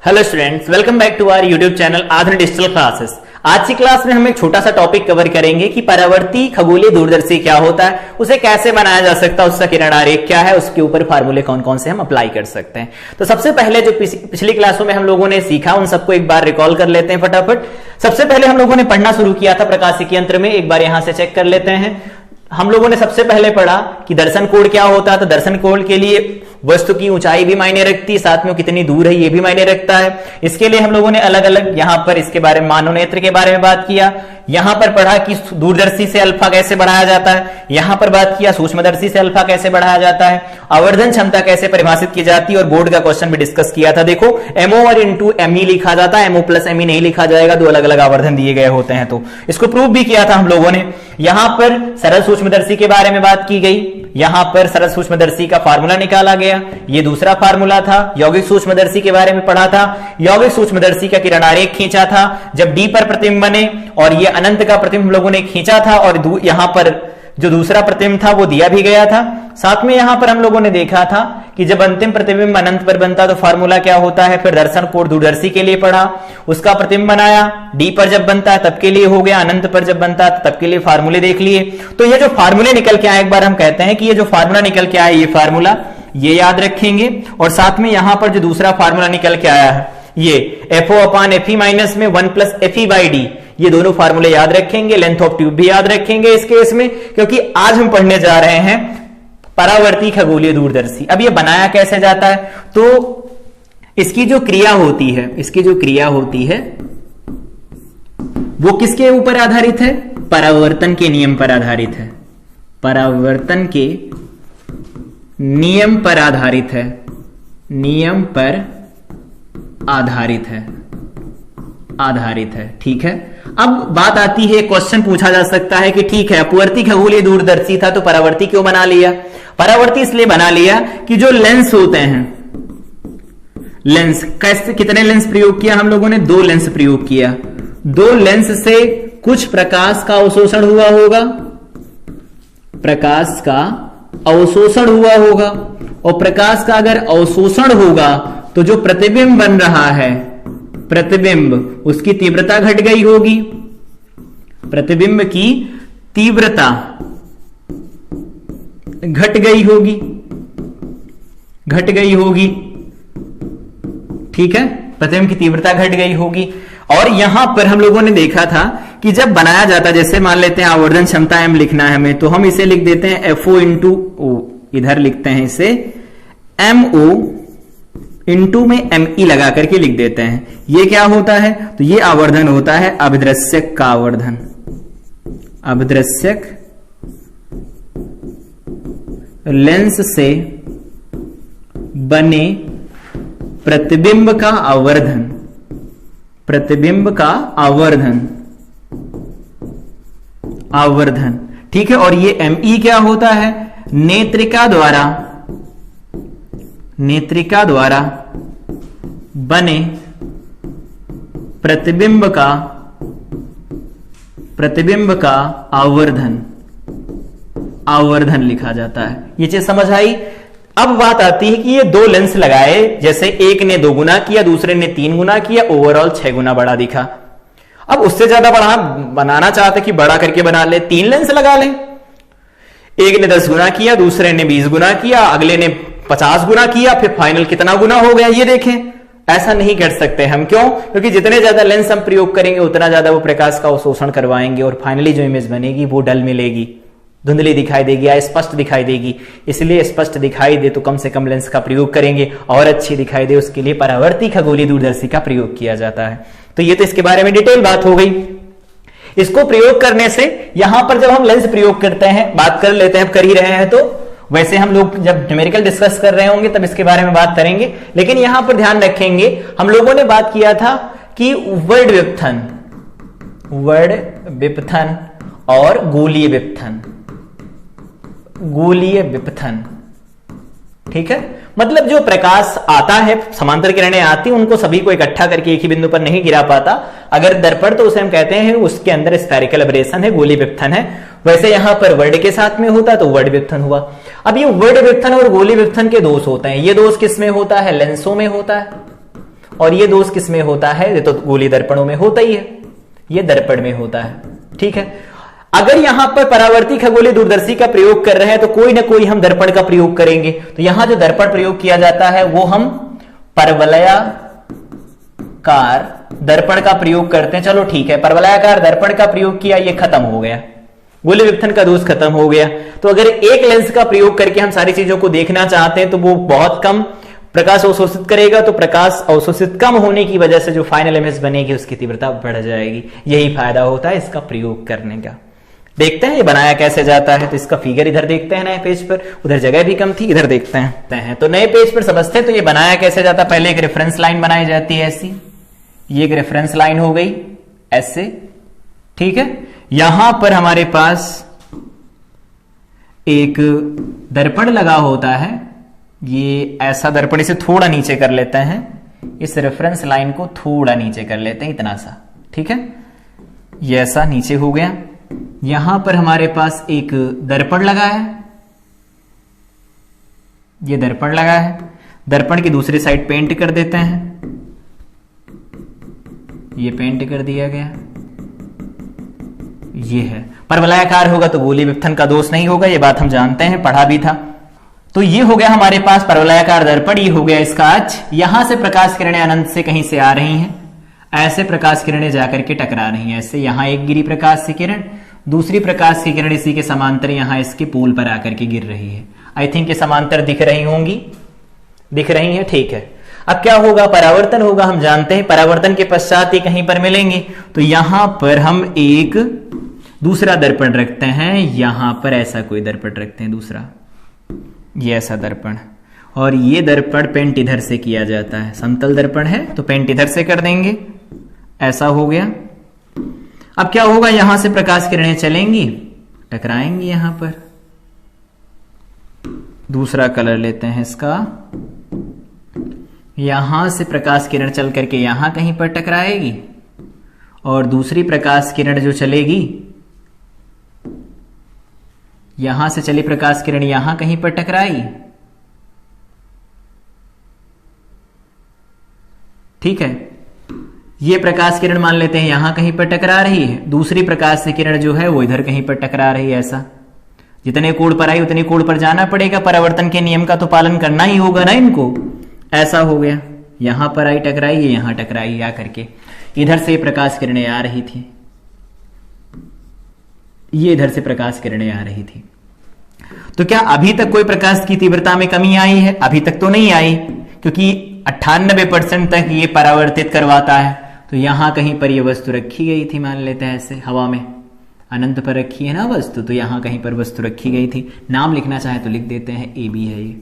Hello students, welcome back to our YouTube channel Adhunik digital classes. आज की class में हम एक छोटा सा टॉपिक कवर करेंगे कि परावर्ती खगोलीय दूरदर्शी क्या होता है, उसे कैसे बनाया जा सकता है, उसका किरण आरेख क्या है, उसके ऊपर फार्मूले कौन कौन से हम अप्लाई कर सकते हैं। तो सबसे पहले जो पिछली क्लासों में हम लोगों ने सीखा उन सबको एक बार रिकॉल कर लेते हैं फटाफट। सबसे पहले हम लोगों ने पढ़ना शुरू किया था प्रकाशिकी यंत्र में, एक बार यहां से चेक कर लेते हैं। हम लोगों ने सबसे पहले पढ़ा कि दर्शन कोण क्या होता है। तो दर्शन कोण के लिए वस्तु की ऊंचाई भी मायने रखती है, साथ में कितनी दूर है ये भी मायने रखता है। इसके लिए हम लोगों ने अलग अलग यहां पर इसके बारे में मानवनेत्र के बारे में बात किया, यहां पर पढ़ा कि दूरदर्शी से अल्फा कैसे बढ़ाया जाता है, यहां पर बात किया सूक्ष्मदर्शी से अल्फा कैसे बढ़ाया जाता है, आवर्धन क्षमता कैसे परिभाषित की जाती है और बोर्ड का क्वेश्चन भी डिस्कस किया था। देखो एमओ और इंटू एमई लिखा जाता है, एमओ प्लस एमई नहीं लिखा जाएगा, दो अलग अलग आवर्धन दिए गए होते हैं। तो इसको प्रूव भी किया था हम लोगों ने। यहां पर सरल सूक्ष्मदर्शी के बारे में बात की गई, यहां पर सरल सूक्ष्मदर्शी का फार्मूला निकाला गया, ये दूसरा फार्मूला था। यौगिक सूक्ष्मदर्शी के बारे में पढ़ा था, यौगिक सूक्ष्मदर्शी का किरण आरेख खींचा था जब डी पर प्रतिबिंब बने, और ये अनंत का प्रतिबिंब हम लोगों ने खींचा था, और यहां पर जो दूसरा प्रतिबिंब था वो दिया भी गया था। साथ में यहां पर हम लोगों ने देखा था कि जब अंतिम प्रतिबिंब अनंत पर बनता तो फार्मूला क्या होता है। फिर दर्शन कोण दूरदर्शी के लिए पढ़ा, उसका प्रतिबिंब बनाया, डी पर जब बनता है तब के लिए हो गया, अनंत पर जब बनता है तब के लिए फार्मूले देख लिए। तो ये जो फार्मूले निकल के आए, एक बार हम कहते हैं कि ये जो फार्मूला निकल के आया, ये फार्मूला ये याद रखेंगे। और साथ में यहां पर जो दूसरा फार्मूला निकल के आया है ये एफओ अपान एफई माइनस में 1 प्लस एफई बाई डी, ये दोनों फार्मूले याद रखेंगे। लेंथ ऑफ ट्यूब भी याद रखेंगे इस केस में, क्योंकि आज हम पढ़ने जा रहे हैं परावर्ती खगोलीय दूरदर्शी। अब ये बनाया कैसे जाता है, तो इसकी जो क्रिया होती है, इसकी जो क्रिया होती है वो किसके ऊपर आधारित है, परावर्तन के नियम पर आधारित है। परावर्तन के नियम पर आधारित है, नियम पर आधारित है, आधारित है। ठीक है, अब बात आती है, क्वेश्चन पूछा जा सकता है कि ठीक है अपवर्ती खगोलीय दूरदर्शी था तो परावर्ती क्यों बना लिया। परावर्ती इसलिए बना लिया कि जो लेंस होते हैं, लेंस कैसे, कितने लेंस प्रयोग किया हम लोगों ने, 2 लेंस प्रयोग किया। 2 लेंस से कुछ प्रकाश का अवशोषण हुआ होगा, प्रकाश का अवशोषण हुआ होगा, और प्रकाश का अगर अवशोषण होगा तो जो प्रतिबिंब बन रहा है, प्रतिबिंब, उसकी तीव्रता घट गई होगी, प्रतिबिंब की तीव्रता घट गई होगी, घट गई होगी। ठीक है, प्रतिबिंब की तीव्रता घट गई होगी। और यहां पर हम लोगों ने देखा था कि जब बनाया जाता, जैसे मान लेते हैं आवर्धन क्षमता एम लिखना है हमें, तो हम इसे लिख देते हैं एफओ इंटू ओ, इधर लिखते हैं इसे एमओ इंटू में एमई लगा करके लिख देते हैं। ये क्या होता है, तो ये आवर्धन होता है अभिदृश्यक का आवर्धन, अभिदृश्यक लेंस से बने प्रतिबिंब का आवर्धन, प्रतिबिंब का आवर्धन, आवर्धन। ठीक है, और ये एमई क्या होता है, नेत्रिका द्वारा, नेत्रिका द्वारा बने प्रतिबिंब का, प्रतिबिंब का आवर्धन, आवर्धन लिखा जाता है। ये चीज समझ आई। अब बात आती है कि ये 2 लेंस लगाए, जैसे एक ने 2 गुना किया, दूसरे ने 3 गुना किया, ओवरऑल 6 गुना बड़ा दिखा। अब उससे ज्यादा बड़ा बनाना चाहते कि बड़ा करके बना ले, 3 लेंस लगा ले। एक ने 10 गुना किया, दूसरे ने 20 गुना किया, अगले ने 50 गुना किया, फिर फाइनल कितना गुना हो गया ये देखें। ऐसा नहीं कर सकते हम, क्यों, क्योंकि जितने ज्यादा लेंस हम प्रयोग करेंगे उतना ज्यादा वो प्रकाश का अवशोषण करवाएंगे, और फाइनली जो इमेज बनेगी वो डल मिलेगी, धुंधली दिखाई देगी या स्पष्ट दिखाई देगी। इसलिए स्पष्ट दिखाई दे तो कम से कम लेंस का प्रयोग करेंगे, और अच्छी दिखाई दे उसके लिए परावर्ती खगोलीय दूरदर्शी का प्रयोग किया जाता है। तो ये तो इसके बारे में डिटेल बात हो गई। इसको प्रयोग करने से यहां पर जब हम लेंस प्रयोग करते हैं, बात कर लेते हैं, अब कर ही रहे हैं, तो वैसे हम लोग जब न्यूमेरिकल डिस्कस कर रहे होंगे तब इसके बारे में बात करेंगे, लेकिन यहां पर ध्यान रखेंगे हम लोगों ने बात किया था कि वर्ड विपथन, वर्ड विपथन और गोलीय विपथन, गोलीय विपथन। ठीक है, मतलब जो प्रकाश आता है, समांतर किरणें आती, उनको सभी को इकट्ठा करके एक ही बिंदु पर नहीं गिरा पाता। अगर दर्पण तो उसे हम कहते हैं उसके अंदर स्फेरिकल एब्रेशन है, गोलीय विपथन है। वैसे यहां पर वर्ड के साथ में होता तो वर्ड विपथन हुआ। अब ये वर्ड विपथन और गोलीय विपथन के दोष होते हैं। ये दोष किस में होता है? लेंसों में होता है। और ये दोष किस में होता है? ये तो गोलीय दर्पणों में होता ही है, ये दर्पण में होता है। ठीक है, अगर यहां पर परावर्ती खगोलीय दूरदर्शी का प्रयोग कर रहे हैं तो कोई ना कोई हम दर्पण का प्रयोग करेंगे। तो यहां जो दर्पण प्रयोग किया जाता है वो हम परवलयाकार दर्पण का प्रयोग करते हैं। चलो ठीक है, परवलयाकार दर्पण का प्रयोग किया, ये खत्म हो गया, गोलीय विपथन का दोष खत्म हो गया। तो अगर एक लेंस का प्रयोग करके हम सारी चीजों को देखना चाहते हैं तो वो बहुत कम प्रकाश अवशोषित करेगा, तो प्रकाश अवशोषित कम होने की वजह से जो फाइनल इमेज बनेगी उसकी तीव्रता बढ़ जाएगी। यही फायदा होता है इसका प्रयोग करने का। देखते हैं ये बनाया कैसे जाता है। तो इसका फिगर इधर देखते हैं नए पेज पर, उधर जगह भी कम थी, इधर देखते हैं। तो नए पेज पर समझते हैं तो ये बनाया कैसे जाता है। पहले एक रेफरेंस लाइन बनाई जाती है ऐसी, ये एक रेफरेंस लाइन हो गई ऐसे। ठीक है, यहां पर हमारे पास एक दर्पण लगा होता है, ये ऐसा दर्पण, इसे थोड़ा नीचे कर लेते हैं, इस रेफरेंस लाइन को थोड़ा नीचे कर लेते हैं, इतना सा। ठीक है, ये ऐसा नीचे हो गया। यहां पर हमारे पास एक दर्पण लगा है, ये दर्पण लगा है, दर्पण की दूसरी साइड पेंट कर देते हैं, ये पेंट कर दिया गया। ये है परवलयाकार होगा तो गोलीय विपथन का दोष नहीं होगा, ये बात हम जानते हैं, पढ़ा भी था। तो ये हो गया हमारे पास परवलयाकार दर्पण, ये हो गया इसका अक्ष। यहां से प्रकाश किरणें अनंत से कहीं से आ रही हैं, ऐसे प्रकाश किरणें जाकर के टकरा रही हैं ऐसे। यहां एक गिरी प्रकाश की किरण, दूसरी प्रकाश की किरण इसी के समांतर यहां इसके पोल पर आकर के गिर रही है। आई थिंक ये समांतर दिख रही होंगी, दिख रही है। ठीक है, अब क्या होगा? परावर्तन होगा, हम जानते हैं। परावर्तन के पश्चात ये कहीं पर मिलेंगे, तो यहां पर हम एक दूसरा दर्पण रखते हैं, यहां पर ऐसा कोई दर्पण रखते हैं दूसरा, ये ऐसा दर्पण, और ये दर्पण पेंट इधर से किया जाता है। समतल दर्पण है तो पेंट इधर से कर देंगे, ऐसा हो गया। अब क्या होगा? यहां से प्रकाश किरणें चलेंगी, टकराएंगी यहां पर। दूसरा कलर लेते हैं इसका, यहां से प्रकाश किरण चल करके यहां कहीं पर टकराएगी, और दूसरी प्रकाश किरण जो चलेगी, यहां से चली प्रकाश किरण यहां कहीं पर टकराई। ठीक है, ये प्रकाश किरण मान लेते हैं यहां कहीं पर टकरा रही है, दूसरी प्रकाश से किरण जो है वो इधर कहीं पर टकरा रही है ऐसा। जितने कोण पर आई उतनी कोण पर जाना पड़ेगा, परावर्तन के नियम का तो पालन करना ही होगा ना इनको। ऐसा हो गया, यहां पर आई टकराई, ये यहां टकराई आकर के, इधर से प्रकाश किरणें आ रही थी, ये इधर से प्रकाश किरणें आ रही थी। तो क्या अभी तक कोई प्रकाश की तीव्रता में कमी आई है? अभी तक तो नहीं आई, क्योंकि 98% तक ये परावर्तित करवाता है। तो यहां कहीं पर ये वस्तु रखी गई थी, मान लेते हैं ऐसे, हवा में अनंत पर रखी है ना वस्तु, तो यहां कहीं पर वस्तु रखी गई थी। नाम लिखना चाहे तो लिख देते हैं, ए बी है ये।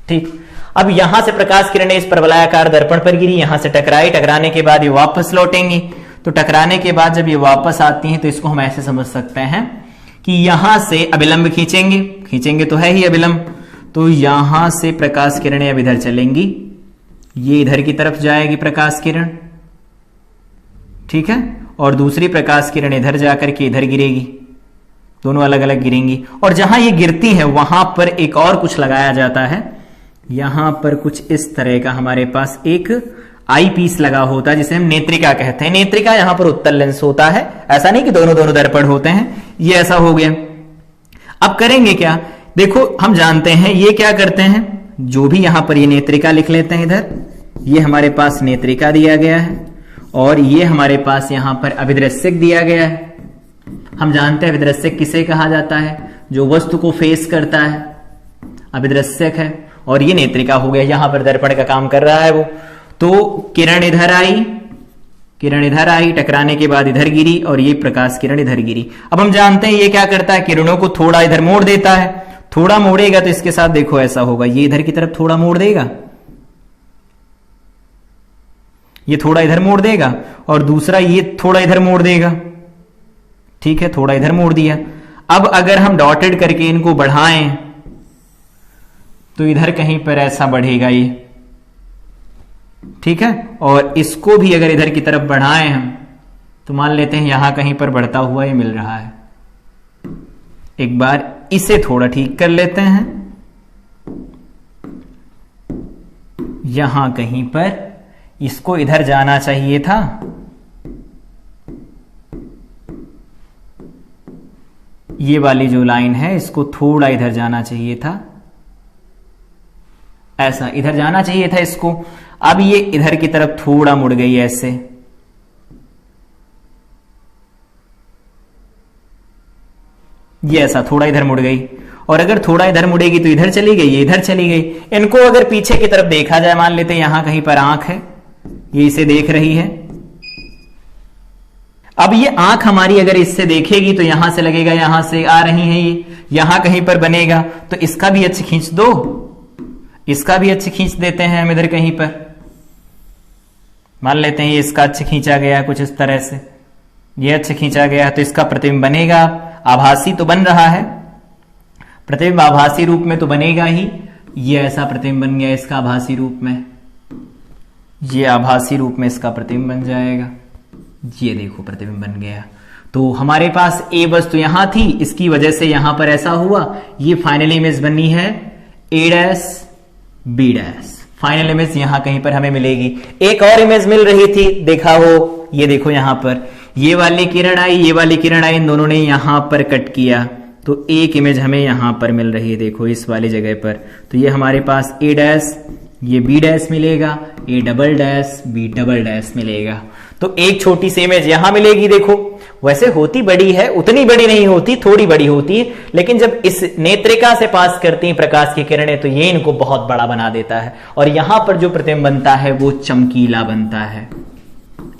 ठीक, अब यहां से प्रकाश किरणें इस परवलयाकार दर्पण पर गिरी, यहां से टकराई, टकराने के बाद ये वापस लौटेंगी। तो टकराने के बाद जब ये वापस आती हैं तो इसको हम ऐसे समझ सकते हैं कि यहां से अभिलंब खींचेंगे, खींचेंगे तो है ही अभिलंब, तो यहां से प्रकाश किरणें अब इधर चलेंगी, ये इधर की तरफ जाएगी प्रकाश किरण। ठीक है, और दूसरी प्रकाश किरण इधर जाकर के इधर गिरेगी, दोनों अलग अलग गिरेंगी। और जहां ये गिरती है वहां पर एक और कुछ लगाया जाता है, यहां पर कुछ इस तरह का हमारे पास एक आई पीस लगा होता है, जिसे हम नेत्रिका कहते हैं। नेत्रिका यहां पर उत्तल लेंस होता है, ऐसा नहीं कि दोनों दोनों दर्पण होते हैं, ये ऐसा हो गया। अब करेंगे क्या? देखो, हम जानते हैं ये क्या करते हैं, जो भी यहां पर ये नेत्रिका लिख लेते हैं, इधर ये हमारे पास नेत्रिका दिया गया है, और ये हमारे पास यहां पर अभिदृश्यक दिया गया है। हम जानते हैं अभिदृश्यक किसे कहा जाता है? जो वस्तु को फेस करता है, अभिदृश्यक है। और ये नेत्रिका हो गया, यहां पर दर्पण का काम कर रहा है वो। तो किरण इधर आई, किरण इधर आई, टकराने के बाद इधर गिरी, और ये प्रकाश किरण इधर गिरी। अब हम जानते हैं ये क्या करता है, किरणों को थोड़ा इधर मोड़ देता है। थोड़ा मोड़ेगा तो इसके साथ देखो ऐसा होगा, ये इधर की तरफ थोड़ा मोड़ देगा, ये थोड़ा इधर मोड़ देगा, और दूसरा ये थोड़ा इधर मोड़ देगा। ठीक है, थोड़ा इधर मोड़ दिया। अब अगर हम डॉटेड करके इनको बढ़ाएं तो इधर कहीं पर ऐसा बढ़ेगा ये। ठीक है, और इसको भी अगर इधर की तरफ बढ़ाएं हम, तो मान लेते हैं यहां कहीं पर बढ़ता हुआ ये मिल रहा है। एक बार इसे थोड़ा ठीक कर लेते हैं, यहां कहीं पर इसको इधर जाना चाहिए था, ये वाली जो लाइन है इसको थोड़ा इधर जाना चाहिए था, ऐसा इधर जाना चाहिए था इसको। अब ये इधर की तरफ थोड़ा मुड़ गई ऐसे, ये ऐसा थोड़ा इधर मुड़ गई, और अगर थोड़ा इधर मुड़ेगी तो इधर चली गई, ये इधर चली गई। इनको अगर पीछे की तरफ देखा जाए, मान लेते हैं यहां कहीं पर आंख है, ये इसे देख रही है। अब ये आंख हमारी अगर इससे देखेगी तो यहां से लगेगा, यहां से आ रही है ये, यहां कहीं पर बनेगा, तो इसका भी अच्छे खींच दो, इसका भी अच्छे खींच देते हैं हम इधर कहीं पर। मान लेते हैं ये इसका अच्छे खींचा गया कुछ इस तरह से, ये अच्छे खींचा गया, तो इसका प्रतिबिंब बनेगा, आभासी तो बन रहा है, प्रतिबिंब आभासी रूप में तो बनेगा ही। ये ऐसा प्रतिबिंब बन गया इसका आभासी रूप में, ये आभासी रूप में इसका प्रतिबिंब बन जाएगा। ये देखो प्रतिबिंब बन गया। तो हमारे पास ए वस्तु यहां थी, इसकी वजह से यहां पर ऐसा हुआ, ये फाइनल इमेज बनी है A dash B dash. Final image यहां कहीं पर हमें मिलेगी। एक और इमेज मिल रही थी, देखा हो, ये देखो यहां पर ये वाली किरण आई, ये वाली किरण आई, इन दोनों ने यहां पर कट किया, तो एक इमेज हमें यहां पर मिल रही है, देखो इस वाली जगह पर। तो ये हमारे पास ए डैश, ये बी डैश मिलेगा, A double dash B double dash मिलेगा। तो एक छोटी सी इमेज यहां मिलेगी, देखो वैसे होती बड़ी है, उतनी बड़ी नहीं होती, थोड़ी बड़ी होती है, लेकिन जब इस नेत्रिका से पास करती हैं प्रकाश की किरणें तो ये इनको बहुत बड़ा बना देता है, और यहां पर जो प्रतिबिंब बनता है वो चमकीला बनता है।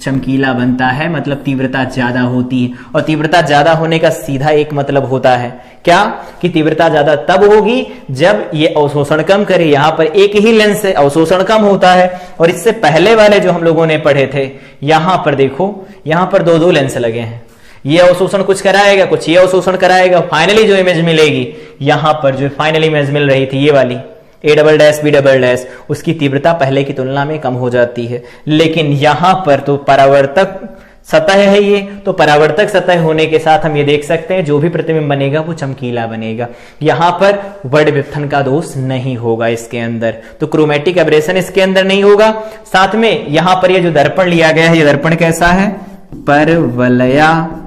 चमकीला बनता है मतलब तीव्रता ज्यादा होती है, और तीव्रता ज्यादा होने का सीधा एक मतलब होता है क्या, कि तीव्रता ज्यादा तब होगी जब ये अवशोषण कम करे। यहां पर एक ही लेंस से अवशोषण कम होता है, और इससे पहले वाले जो हम लोगों ने पढ़े थे, यहां पर देखो, यहां पर दो दो लेंस लगे हैं, ये अवशोषण कुछ कराएगा, कुछ ये अवशोषण कराएगा। फाइनली जो इमेज मिलेगी, यहां पर जो फाइनल इमेज मिल रही थी ये वाली A double dash B double dash, उसकी तीव्रता पहले की तुलना में कम हो जाती है। लेकिन यहां पर तो परावर्तक सतह है ये, तो परावर्तक सतह होने के साथ हम ये देख सकते हैं जो भी प्रतिबिंब बनेगा वो चमकीला बनेगा। यहां पर वर्ण विपथन का दोष नहीं होगा इसके अंदर, तो क्रोमेटिक एब्रेशन इसके अंदर नहीं होगा। साथ में यहां पर ये जो दर्पण लिया गया है, ये दर्पण कैसा है, परवलयाकार।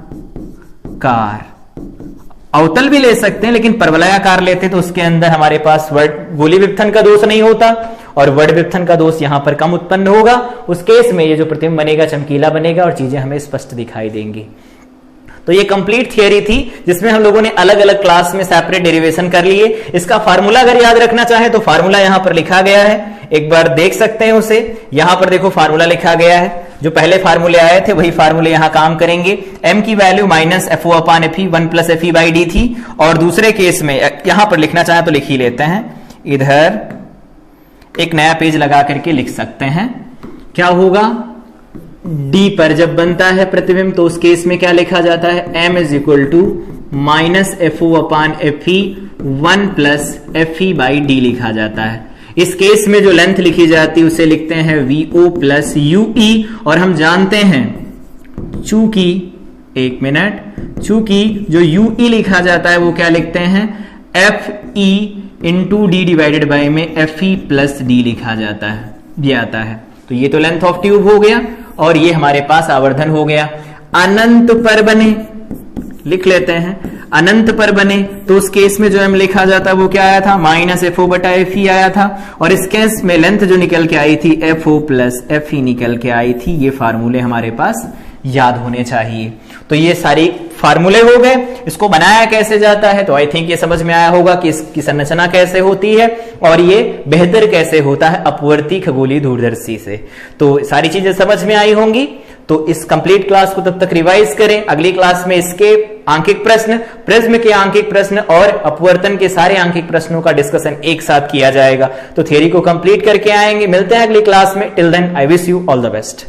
अवतल भी ले सकते हैं, लेकिन परवलयाकार लेते तो उसके अंदर हमारे पास गोली विपथन का दोष नहीं होता, और वर्ण विपथन का दोष यहां पर कम उत्पन्न होगा। उस केस में ये जो प्रतिबिंब बनेगा चमकीला बनेगा, और चीजें हमें स्पष्ट दिखाई देंगी। तो ये कंप्लीट थियरी थी, जिसमें हम लोगों ने अलग अलग क्लास में सेपरेट डेरिवेशन कर लिए। इसका फार्मूला अगर याद रखना चाहे तो फार्मूला यहां पर लिखा गया है, एक बार देख सकते हैं उसे। यहां पर देखो फार्मूला लिखा गया है, जो पहले फार्मूले आए थे वही फार्मूले यहां काम करेंगे। m की value minus F O upon F E 1 plus F E by D थी, और दूसरे केस में यहां पर लिखना चाहे तो लिख ही लेते हैं, इधर एक नया पेज लगा करके लिख सकते हैं। क्या होगा, डी पर जब बनता है प्रतिबिंब तो उस केस में क्या लिखा जाता है, m is equal to minus F O upon F E 1 plus F E by D लिखा जाता है। इस केस में जो लेंथ लिखी जाती है उसे लिखते हैं वीओ प्लस यूई, और हम जानते हैं चूंकि, एक मिनट, चूंकि जो यूई लिखा जाता है वो क्या लिखते हैं, F E into D divided by में एफ ई प्लस डी लिखा जाता है, ये आता है। तो ये तो लेंथ ऑफ ट्यूब हो गया, और ये हमारे पास आवर्धन हो गया। अनंत पर बने, लिख लेते हैं, अनंत पर बने तो उस केस में जो एम लिखा जाता वो क्या आया था, माइनस एफ ओ बटा एफ ई आया था, और इस केस में लेंथ जो निकल के आई थी F O plus F E निकल के आई थी। ये फार्मूले हमारे पास याद होने चाहिए। तो ये सारी फार्मूले हो गए। इसको बनाया कैसे जाता है, तो आई थिंक ये समझ में आया होगा कि इसकी संरचना कैसे होती है, और ये बेहतर कैसे होता है अपवर्ती खगोलीय दूरदर्शी से। तो सारी चीजें समझ में आई होंगी। तो इस कंप्लीट क्लास को तब तक रिवाइज करें। अगली क्लास में इसके आंकिक प्रश्न, प्रिज्म के आंकिक प्रश्न और अपवर्तन के सारे आंकिक प्रश्नों का डिस्कशन एक साथ किया जाएगा। तो थियरी को कंप्लीट करके आएंगे। मिलते हैं अगली क्लास में। Till then I wish you all the best.